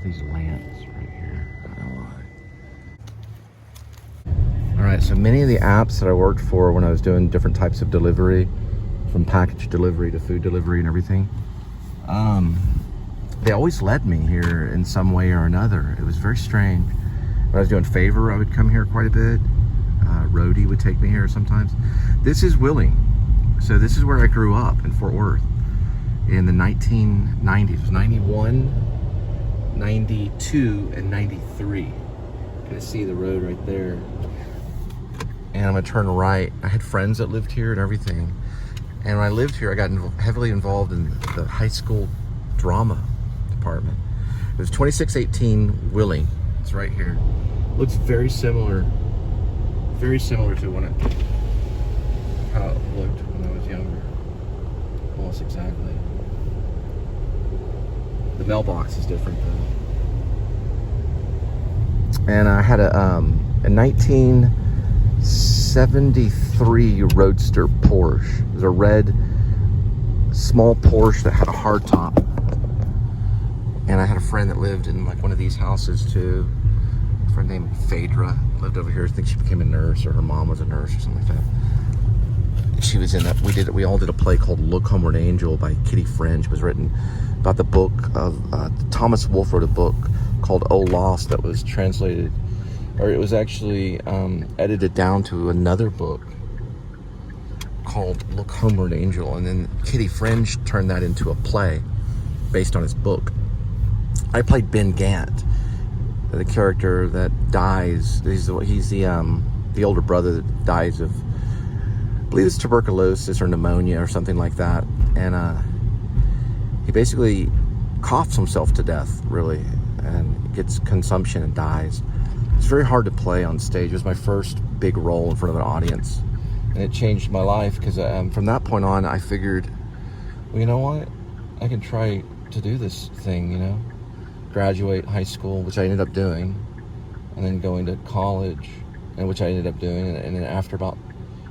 these lamps right here. I don't know why. All right, so many of the apps that I worked for when I was doing different types of delivery, from package delivery to food delivery and everything, they always led me here in some way or another. It was very strange. When I was doing Favor, I would come here quite a bit. Rhodey would take me here sometimes. This is Wheeling. So this is where I grew up in Fort Worth in the 1990s. It was 91, 92, and 93. You can see the road right there. And I'm gonna turn right. I had friends that lived here and everything. And when I lived here, I got heavily involved in the high school drama department. It was 2618 Wheeling. It's right here. Looks very similar to how it looked when I was younger. Almost exactly. The mailbox is different though. And I had a 1973 Roadster Porsche. It was a red small Porsche that had a hard top. And I had a friend that lived in like one of these houses too. A friend named Phaedra lived over here. I think she became a nurse, or her mom was a nurse or something like that. She was in that. We all did a play called Look Homeward Angel by Kitty Fringe. It was written about the book of Thomas Wolfe wrote a book called Oh Lost that was translated, or it was actually edited down to another book called Look Homeward Angel, and then Kitty Fringe turned that into a play based on his book. I played Ben Gant, the character that dies. He's the older brother that dies of, I believe it's tuberculosis or pneumonia or something like that, and he basically coughs himself to death, really, and gets consumption and dies. It's very hard to play on stage. It was my first big role in front of an audience, and it changed my life because from that point on, I figured, well, you know what, I can try to do this thing, you know, graduate high school, which I ended up doing, and then going to college, and which I ended up doing, and then after about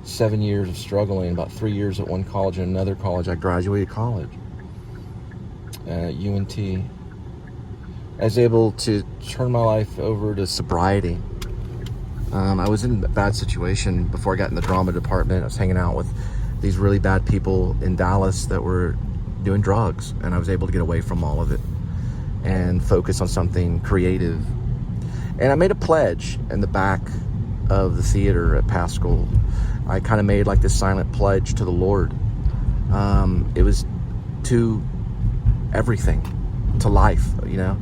7 years of struggling, about 3 years at one college and another college, I graduated college at UNT. I was able to turn my life over to sobriety. I was in a bad situation before I got in the drama department. I was hanging out with these really bad people in Dallas that were doing drugs, and I was able to get away from all of it and focus on something creative. And I made a pledge in the back of the theater at Pascal. I kind of made like this silent pledge to the Lord. It was to everything, to life, you know.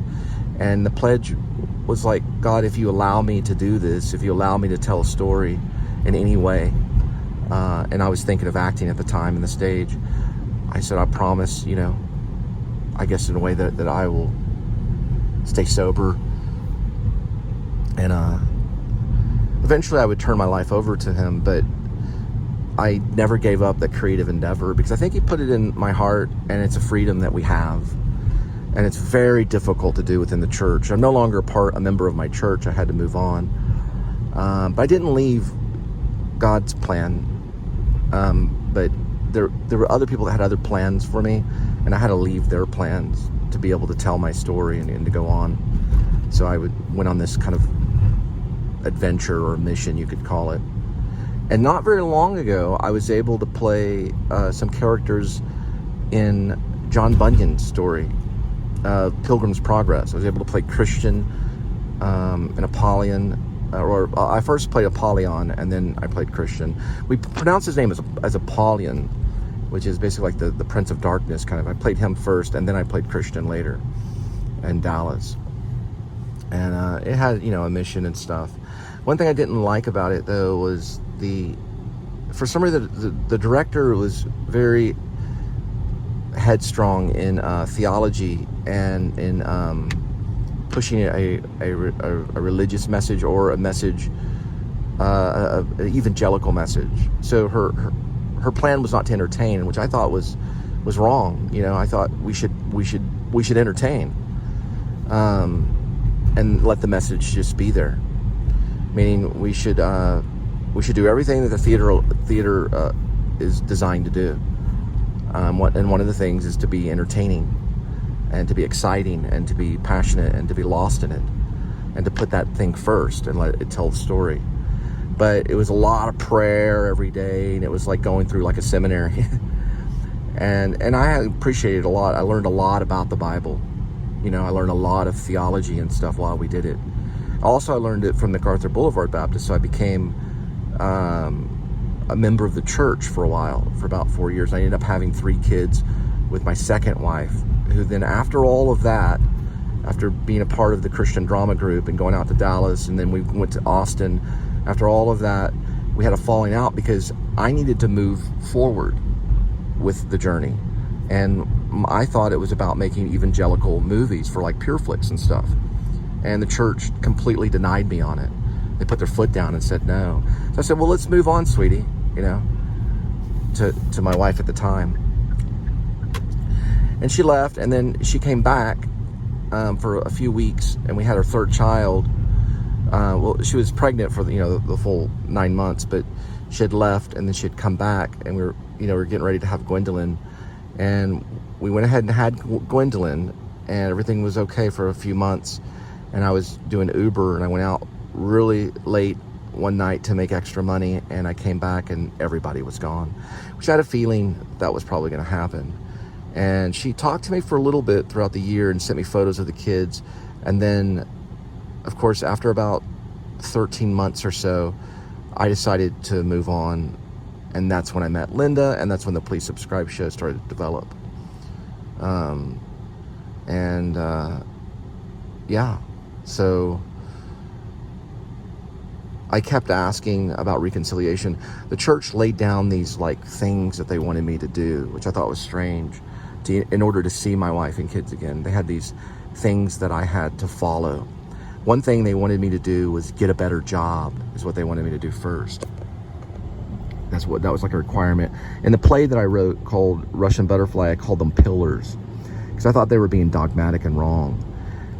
And the pledge was like, God, if you allow me to do this, if you allow me to tell a story in any way, and I was thinking of acting at the time in the stage, I said, I promise, you know, I guess in a way that I will stay sober. And eventually I would turn my life over to him, but I never gave up that creative endeavor because I think he put it in my heart, and it's a freedom that we have. And it's very difficult to do within the church. I'm no longer a member of my church. I had to move on. But I didn't leave God's plan. But there were other people that had other plans for me, and I had to leave their plans to be able to tell my story and to go on. So I went on this kind of adventure or mission, you could call it. And not very long ago, I was able to play some characters in John Bunyan's story, Pilgrim's Progress. I was able to play Christian and Apollyon. I first played Apollyon, and then I played Christian. We pronounce his name as Apollyon, which is basically like the Prince of Darkness, kind of. I played him first, and then I played Christian later in Dallas. And it had, you know, a mission and stuff. One thing I didn't like about it, though, was for some reason, the director was very headstrong in theology and in pushing a religious message or a message, an evangelical message. So her plan was not to entertain, which I thought was wrong. You know, I thought we should entertain, and let the message just be there. Meaning we should do everything that the theater is designed to do. And one of the things is to be entertaining. and to be exciting and to be passionate and to be lost in it and to put that thing first and let it tell the story. But it was a lot of prayer every day, and it was like going through like a seminary. and I appreciated it a lot. I learned a lot about the Bible. You know, I learned a lot of theology and stuff while we did it. Also, I learned it from the MacArthur Boulevard Baptist, so I became a member of the church for a while, for about 4 years. I ended up having 3 kids with my second wife, who then after all of that, after being a part of the Christian drama group and going out to Dallas, and then we went to Austin, after all of that, we had a falling out because I needed to move forward with the journey. And I thought it was about making evangelical movies for like Pure Flix and stuff. And the church completely denied me on it. They put their foot down and said no. So I said, well, let's move on, sweetie, you know, to my wife at the time. And she left, and then she came back for a few weeks, and we had our 3rd child. Well, she was pregnant for the full 9 months, but she had left, and then she had come back, and we were getting ready to have Gwendolyn, and we went ahead and had Gwendolyn, and everything was okay for a few months. And I was doing Uber, and I went out really late one night to make extra money, and I came back and everybody was gone, which I had a feeling that was probably going to happen. And she talked to me for a little bit throughout the year and sent me photos of the kids. And then, of course, after about 13 months or so, I decided to move on. And that's when I met Linda, and that's when the Please Subscribe show started to develop. Yeah, so I kept asking about reconciliation. The church laid down these like things that they wanted me to do, which I thought was strange, in order to see my wife and kids again. They had these things that I had to follow. One thing they wanted me to do was get a better job, is what they wanted me to do first. That was like a requirement. In the play that I wrote called Russian Butterfly, I called them pillars, because I thought they were being dogmatic and wrong.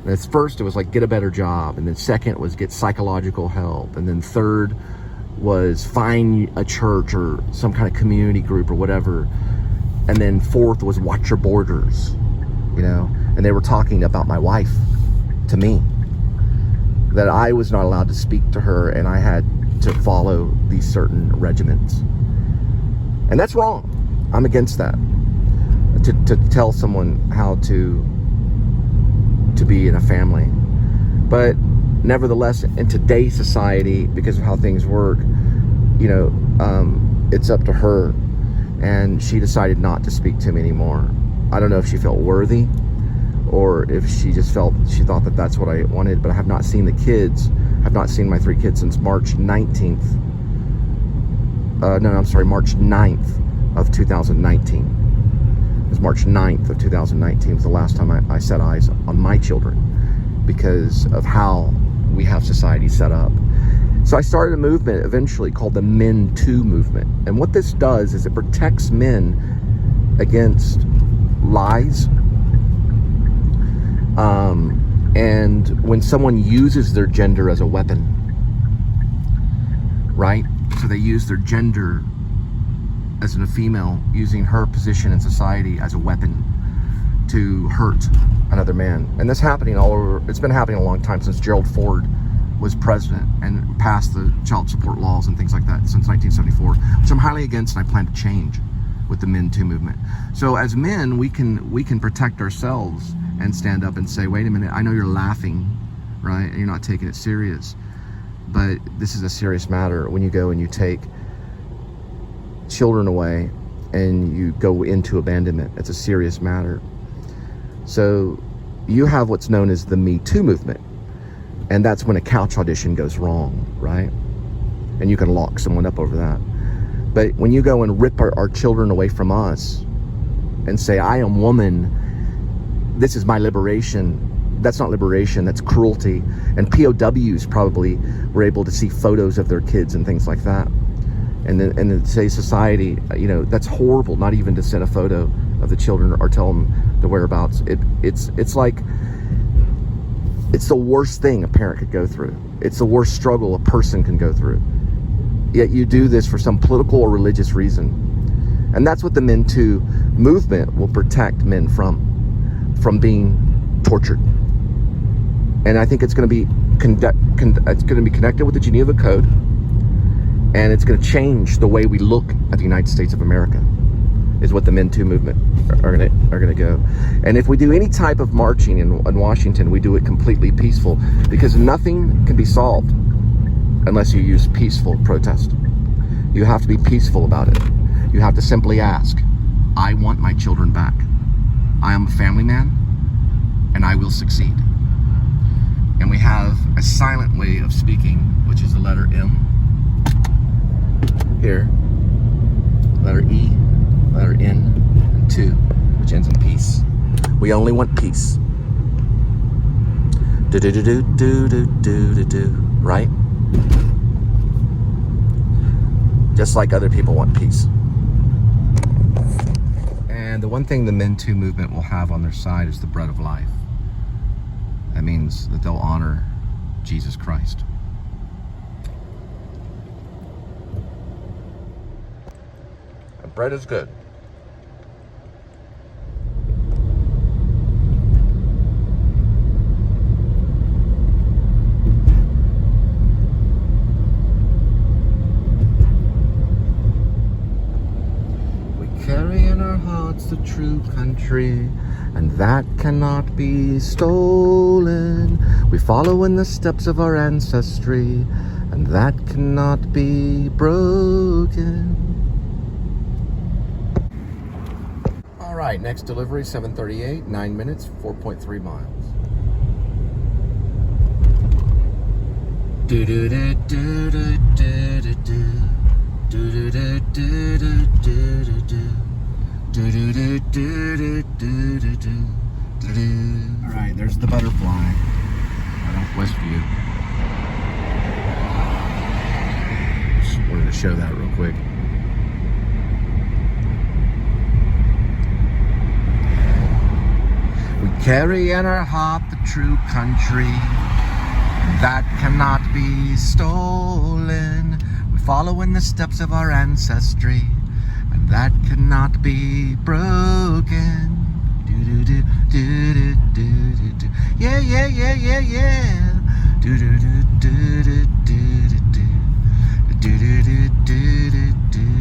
And at first it was like get a better job, and then second was get psychological help, and then third was find a church or some kind of community group or whatever, and then fourth was watch your borders, you know. And they were talking about my wife to me, that I was not allowed to speak to her, and I had to follow these certain regiments. And that's wrong. I'm against that. To tell someone how to be in a family. But nevertheless, in today's society, because of how things work, you know, it's up to her. And she decided not to speak to me anymore. I don't know if she felt worthy, or if she just thought that that's what I wanted. But I have not seen the kids. I've not seen my 3 kids since March 19th. March 9th of 2019. It was March 9th of 2019 was the last time I set eyes on my children, because of how we have society set up. So I started a movement eventually called the Men2Movement. And what this does is it protects men against lies. And when someone uses their gender as a weapon, right? So they use their gender as a female, using her position in society as a weapon to hurt another man. And that's happening all over. It's been happening a long time, since Gerald Ford was president and passed the child support laws and things like that since 1974, which I'm highly against, and I plan to change with the Men2 movement. So as men, we can protect ourselves and stand up and say, wait a minute, I know you're laughing, right? And you're not taking it serious, but this is a serious matter. When you go and you take children away and you go into abandonment, it's a serious matter. So you have what's known as the Me Too movement, and that's when a couch audition goes wrong, right? And you can lock someone up over that. But when you go and rip our children away from us and say, I am woman, this is my liberation, that's not liberation, that's cruelty. And POWs probably were able to see photos of their kids and things like that. And then in today's society, you know, that's horrible, not even to send a photo of the children or tell them the whereabouts. It's like, it's the worst thing a parent could go through. It's the worst struggle a person can go through. Yet you do this for some political or religious reason. And that's what the Men2 movement will protect men from. from being tortured. And I think it's going to be connected with the Geneva Code, and it's going to change the way we look at the United States of America. Is what the Men2 movement are gonna go. And if we do any type of marching in Washington, we do it completely peaceful, because nothing can be solved unless you use peaceful protest. You have to be peaceful about it. You have to simply ask, I want my children back. I am a family man, and I will succeed. And we have a silent way of speaking, which is the letter M here, letter E, letter N, and 2, which ends in peace. We only want peace. Do do do do do do do do, right? Just like other people want peace. And the one thing the Men2 movement will have on their side is the bread of life. That means that they'll honor Jesus Christ. And bread is good. Carry in our hearts the true country, and that cannot be stolen. We follow in the steps of our ancestry, and that cannot be broken. All right, next delivery, 7:38, 9 minutes, 4.3 miles. Do do do do do do do do. Do do do do do do do do. Do do do do do do do do. All right, there's the butterfly right off Westview. Just wanted to show that real quick. We carry in our heart the true country that cannot be stolen. We follow in the steps of our ancestry, and that cannot be broken. Do do do do do do do do. Yeah yeah yeah yeah yeah. Do do do do do do do do. Do do do do do do do.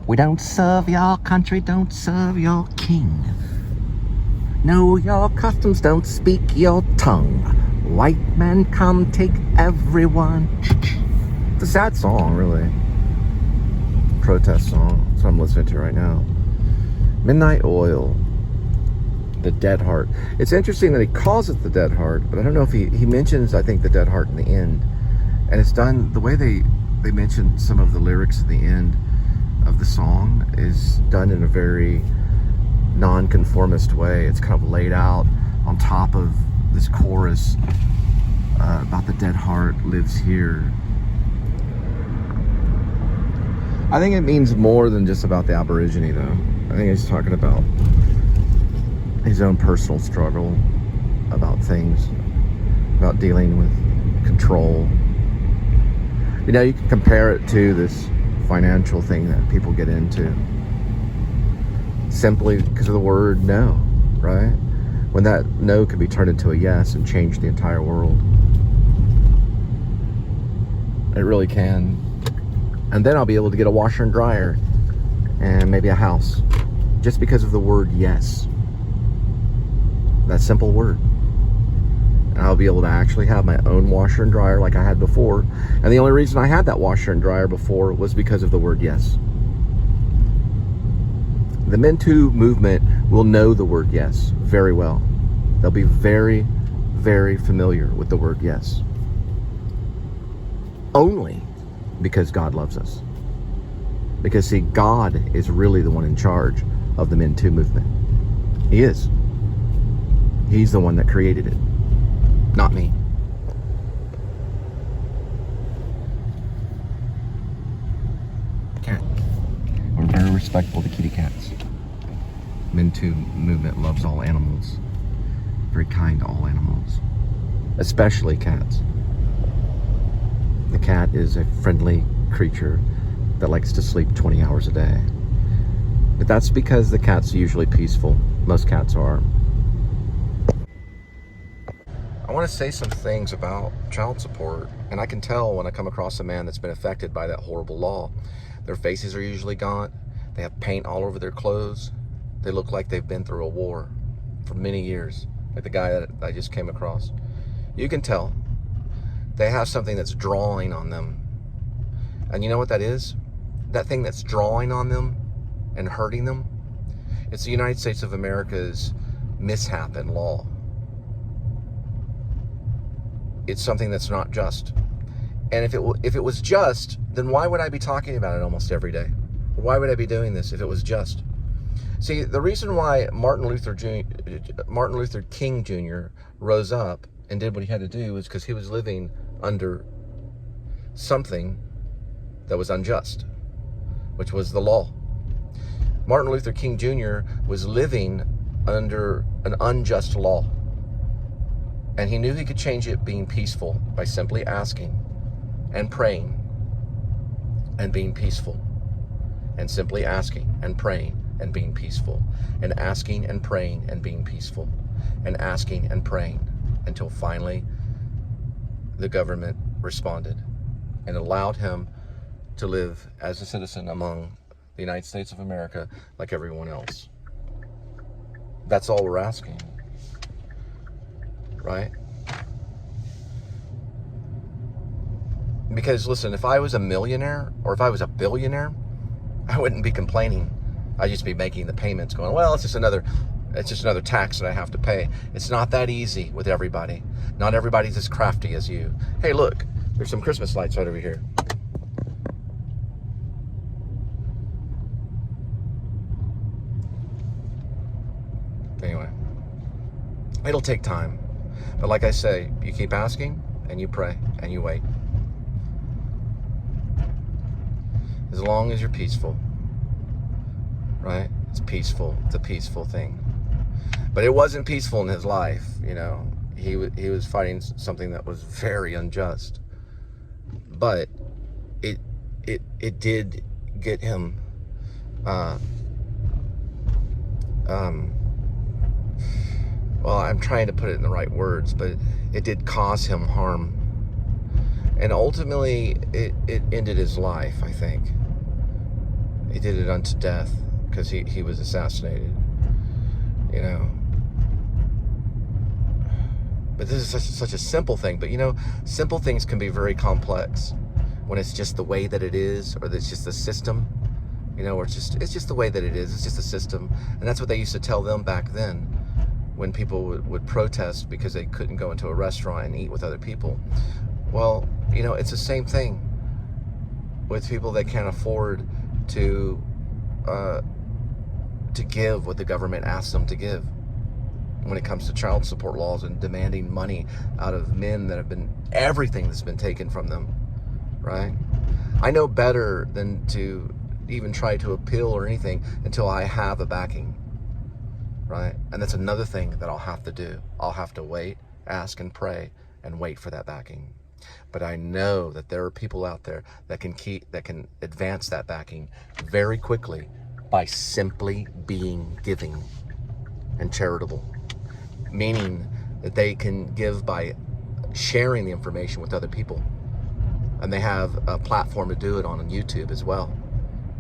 We don't serve your country, don't serve your king. Know your customs, don't speak your tongue. White men come take everyone. It's a sad song, really. Protest song. That's what I'm listening to right now. Midnight Oil. The Dead Heart. It's interesting that he calls it the Dead Heart, but I don't know if he mentions, I think, the Dead Heart in the end. And it's done, the way they mention some of the lyrics at the end of the song is done in a very non-conformist way. It's kind of laid out on top of this chorus about the dead heart lives here. I think it means more than just about the Aborigine, though. I think he's talking about his own personal struggle, about things, about dealing with control. You know, you can compare it to this financial thing that people get into simply because of the word no, right? When that no could be turned into a yes and change the entire world. It really can. And then I'll be able to get a washer and dryer and maybe a house just because of the word yes. That simple word. And I'll be able to actually have my own washer and dryer like I had before. And the only reason I had that washer and dryer before was because of the word yes. The Men2 movement will know the word yes very well. They'll be very, very familiar with the word yes. Only because God loves us. Because, see, God is really the one in charge of the Men2 movement. He is. He's the one that created it. Not me. Cat. We're very respectful to kitty cats. Men2Movement loves all animals. Very kind to all animals, especially cats. The cat is a friendly creature that likes to sleep 20 hours a day. But that's because the cat's usually peaceful. Most cats are. I want to say some things about child support, and I can tell when I come across a man that's been affected by that horrible law. Their faces are usually gaunt. They have paint all over their clothes. They look like they've been through a war for many years, like the guy that I just came across. You can tell. They have something that's drawing on them. And you know what that is? That thing that's drawing on them and hurting them? It's the United States of America's mishap in law. It's something that's not just. And if it was just, then why would I be talking about it almost every day? Why would I be doing this if it was just? See, the reason why Martin Luther King Jr. rose up and did what he had to do was because he was living under something that was unjust, which was the law. Martin Luther King Jr. was living under an unjust law. And he knew he could change it being peaceful by simply asking and praying and being peaceful. And simply asking and praying and being peaceful. And asking and praying and being peaceful. And asking and praying until finally the government responded and allowed him to live as a citizen among the United States of America like everyone else. That's all we're asking. Right? Because listen, if I was a millionaire or if I was a billionaire, I wouldn't be complaining. I'd just be making the payments going, well, it's just another tax that I have to pay. It's not that easy with everybody. Not everybody's as crafty as you. Hey, look, there's some Christmas lights right over here. Anyway, it'll take time. But like I say, you keep asking and you pray and you wait. As long as you're peaceful, right? It's peaceful. It's a peaceful thing. But it wasn't peaceful in his life, you know. He was fighting something that was very unjust. But it did get him well, I'm trying to put it in the right words, but it did cause him harm. And ultimately, it ended his life, I think. He did it unto death because he was assassinated, you know. But this is such a simple thing. But, you know, simple things can be very complex when it's just the way that it is, or it's just the system, you know, or it's just the way that it is. It's just a system. And that's what they used to tell them back then, when people would protest because they couldn't go into a restaurant and eat with other people. Well, you know, it's the same thing with people that can't afford to give what the government asks them to give. When it comes to child support laws and demanding money out of men that have been, everything that's been taken from them, right? I know better than to even try to appeal or anything until I have a backing. Right? And that's another thing that I'll have to do. I'll have to wait, ask and pray, and wait for that backing. But I know that there are people out there that can advance that backing very quickly by simply being giving and charitable. Meaning that they can give by sharing the information with other people. And they have a platform to do it on YouTube as well.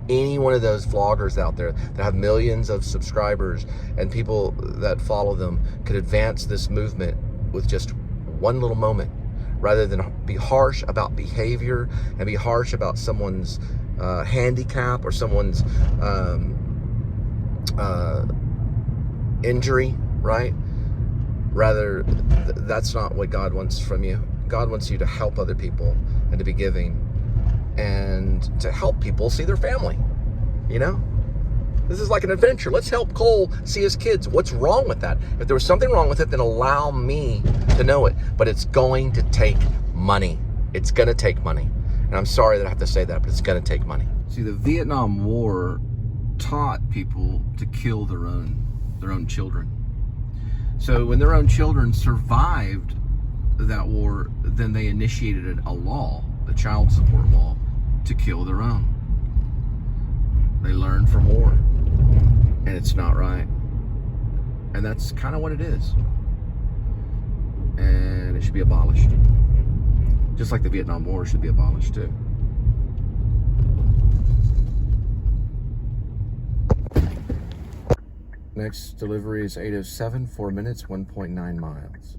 Any one of those vloggers out there that have millions of subscribers and people that follow them could advance this movement with just one little moment, rather than be harsh about behavior and be harsh about someone's handicap or someone's injury, right? Rather, that's not what God wants from you. God wants you to help other people and to be giving and to help people see their family, you know? This is like an adventure. Let's help Cole see his kids. What's wrong with that? If there was something wrong with it, then allow me to know it. But it's going to take money. It's going to take money. And I'm sorry that I have to say that, but it's going to take money. See, the Vietnam War taught people to kill their own children. So when their own children survived that war, then they initiated a law, the child support law, to kill their own. They learned from war, and it's not right. And that's kind of what it is. And it should be abolished. Just like the Vietnam War should be abolished too. Next delivery is 8:07, 4 minutes, 1.9 miles.